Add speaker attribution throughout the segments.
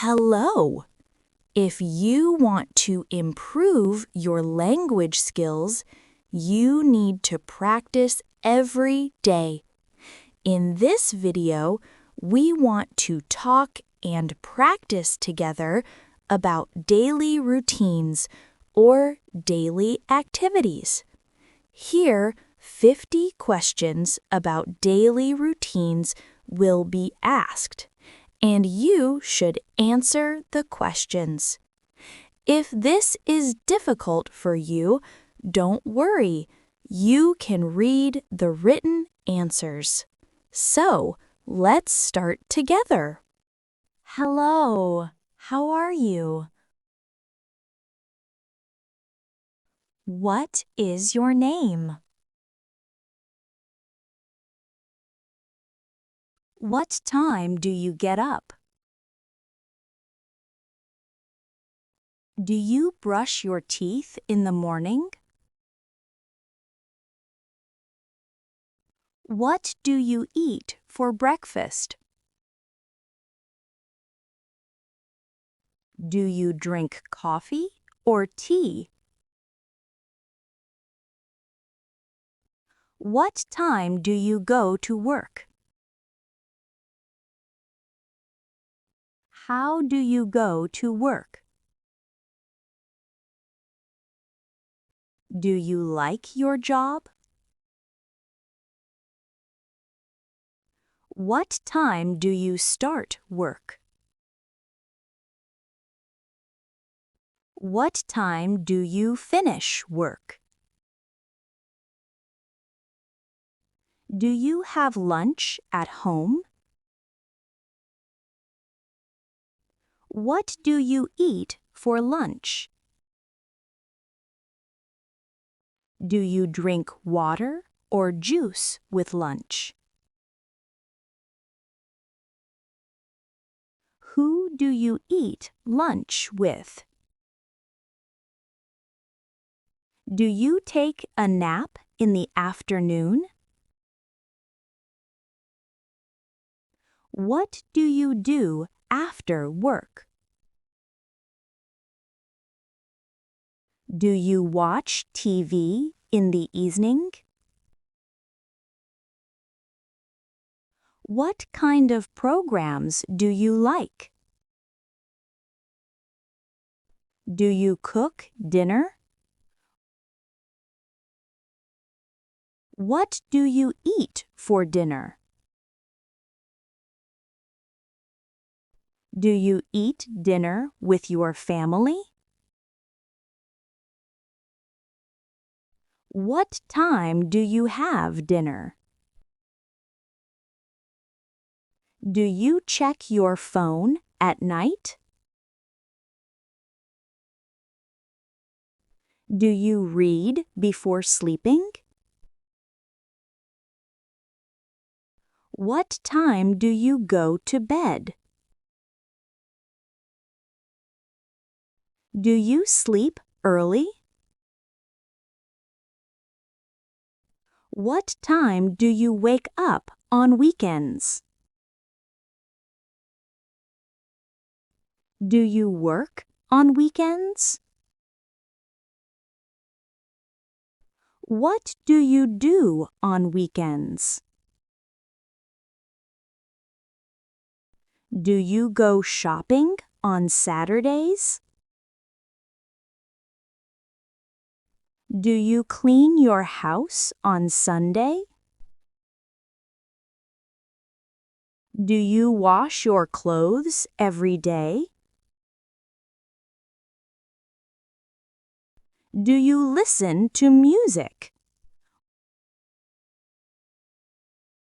Speaker 1: Hello! If you want to improve your language skills, you need to practice every day. In this video, we want to talk and practice together about daily routines or daily activities. Here, 50 questions about daily routines will be asked, and you should answer the questions. If this is difficult for you, don't worry. You can read the written answers. So, let's start together. Hello, how are you? What is your name? What time do you get up? Do you brush your teeth in the morning? What do you eat for breakfast? Do you drink coffee or tea? What time do you go to work? How do you go to work? Do you like your job? What time do you start work? What time do you finish work? Do you have lunch at home? What do you eat for lunch? Do you drink water or juice with lunch? Who do you eat lunch with? Do you take a nap in the afternoon? What do you do after work? Do you watch TV in the evening? What kind of programs do you like? Do you cook dinner? What do you eat for dinner? Do you eat dinner with your family? What time do you have dinner? Do you check your phone at night? Do you read before sleeping? What time do you go to bed? Do you sleep early? What time do you wake up on weekends? Do you work on weekends? What do you do on weekends? Do you go shopping on Saturdays? Do you clean your house on Sunday? Do you wash your clothes every day? Do you listen to music?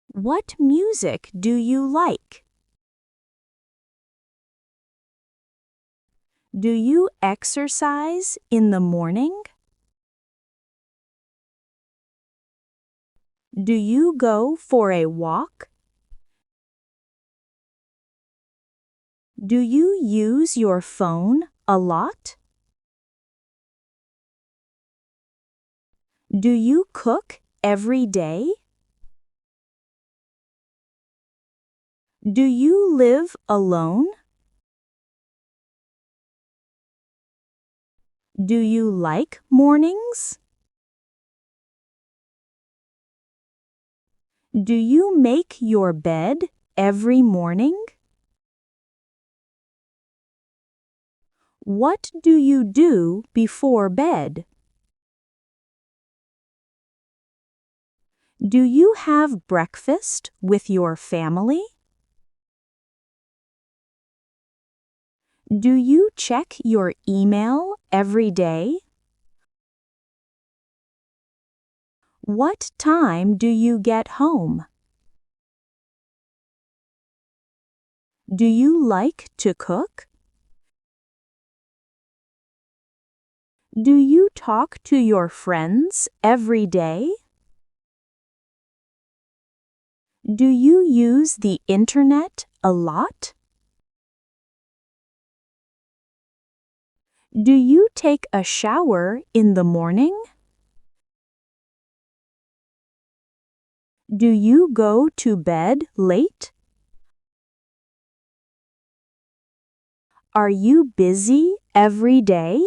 Speaker 1: What music do you like? Do you exercise in the morning? Do you go for a walk? Do you use your phone a lot? Do you cook every day? Do you live alone? Do you like mornings? Do you make your bed every morning? What do you do before bed? Do you have breakfast with your family? Do you check your email every day? What time do you get home? Do you like to cook? Do you talk to your friends every day? Do you use the internet a lot? Do you take a shower in the morning? Do you go to bed late? Are you busy every day?